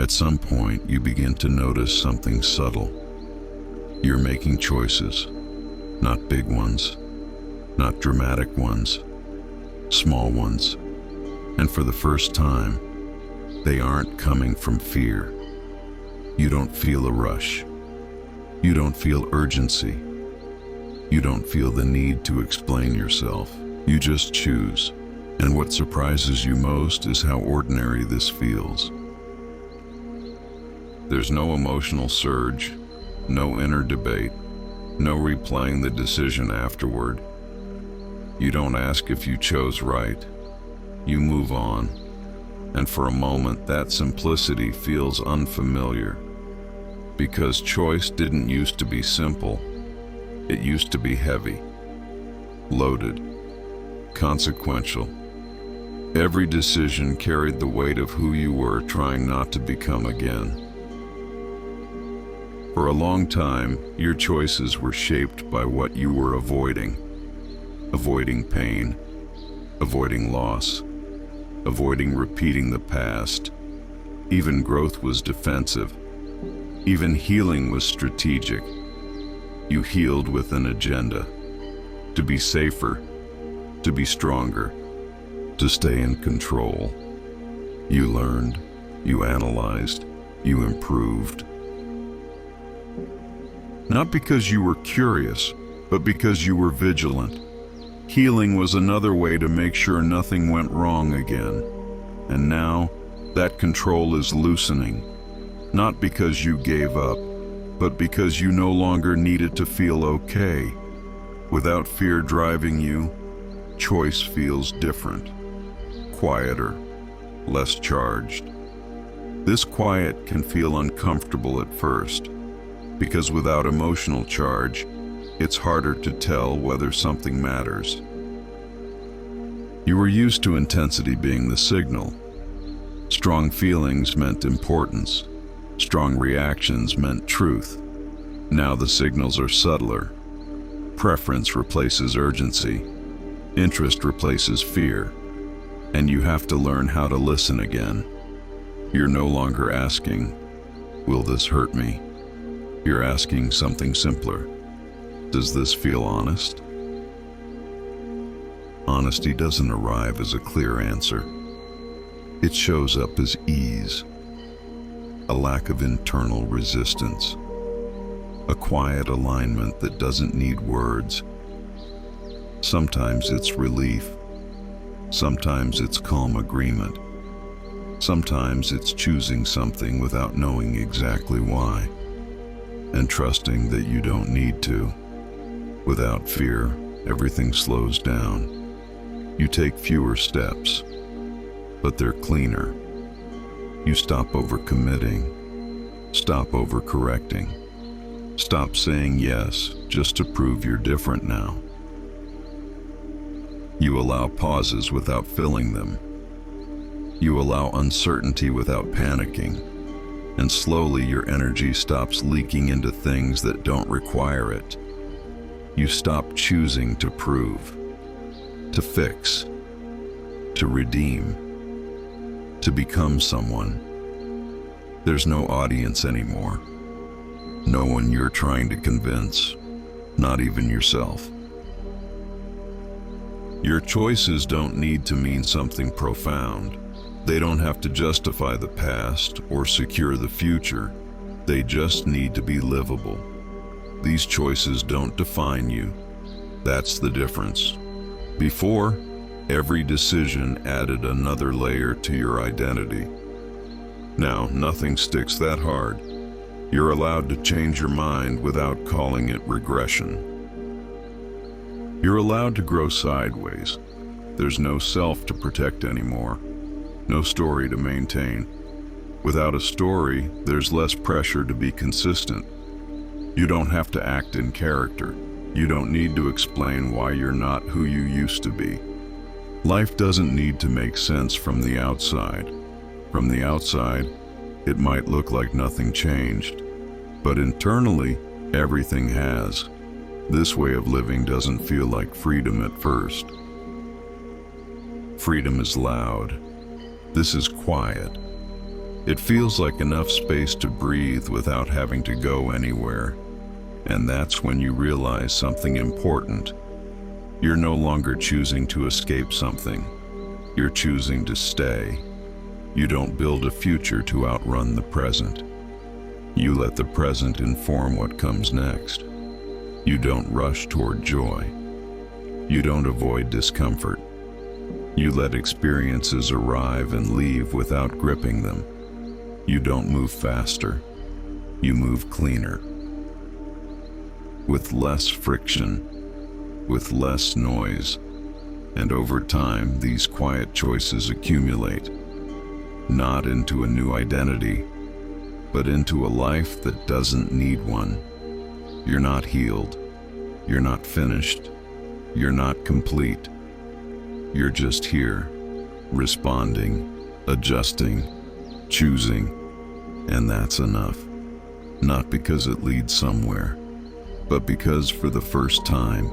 At some point, you begin to notice something subtle. You're making choices, not big ones, not dramatic ones, small ones. And for the first time, they aren't coming from fear. You don't feel a rush. You don't feel urgency. You don't feel the need to explain yourself. You just choose. And what surprises you most is how ordinary this feels. There's no emotional surge, no inner debate, no replaying the decision afterward. You don't ask if you chose right. You move on. And for a moment, that simplicity feels unfamiliar. Because choice didn't used to be simple. It used to be heavy, loaded, consequential. Every decision carried the weight of who you were trying not to become again. For a long time, your choices were shaped by what you were avoiding. Avoiding pain, avoiding loss, avoiding repeating the past. Even growth was defensive. Even healing was strategic. You healed with an agenda. To be safer, to be stronger, to stay in control. You learned, you analyzed, you improved. Not because you were curious, but because you were vigilant. Healing was another way to make sure nothing went wrong again. And now, that control is loosening. Not because you gave up, but because you no longer needed to feel okay. Without fear driving you, choice feels different, quieter, less charged. This quiet can feel uncomfortable at first, because without emotional charge, it's harder to tell whether something matters. You were used to intensity being the signal. Strong feelings meant importance. Strong reactions meant truth. Now the signals are subtler. Preference replaces urgency. Interest replaces fear. And you have to learn how to listen again. You're no longer asking, "Will this hurt me?" You're asking something simpler. Does this feel honest? Honesty doesn't arrive as a clear answer. It shows up as ease, a lack of internal resistance, a quiet alignment that doesn't need words. Sometimes it's relief. Sometimes it's calm agreement. Sometimes it's choosing something without knowing exactly why, and trusting that you don't need to. Without fear, everything slows down. You take fewer steps, but they're cleaner. You stop overcommitting, stop overcorrecting, stop saying yes just to prove you're different now. You allow pauses without filling them. You allow uncertainty without panicking, and slowly your energy stops leaking into things that don't require it. You stop choosing to prove, to fix, to redeem, to become someone. There's no audience anymore. No one you're trying to convince, not even yourself. Your choices don't need to mean something profound. They don't have to justify the past or secure the future. They just need to be livable. These choices don't define you. That's the difference. Before, every decision added another layer to your identity. Now, nothing sticks that hard. You're allowed to change your mind without calling it regression. You're allowed to grow sideways. There's no self to protect anymore, no story to maintain. Without a story, there's less pressure to be consistent. You don't have to act in character. You don't need to explain why you're not who you used to be. Life doesn't need to make sense from the outside. From the outside, it might look like nothing changed, but internally, everything has. This way of living doesn't feel like freedom at first. Freedom is loud. This is quiet. It feels like enough space to breathe without having to go anywhere. And that's when you realize something important. You're no longer choosing to escape something. You're choosing to stay. You don't build a future to outrun the present. You let the present inform what comes next. You don't rush toward joy. You don't avoid discomfort. You let experiences arrive and leave without gripping them. You don't move faster. You move cleaner. With less friction, with less noise, and over time these quiet choices accumulate, not into a new identity, but into a life that doesn't need one. You're not healed. You're not finished. You're not complete. You're just here, responding, adjusting, choosing, and that's enough. Not because it leads somewhere, but because for the first time,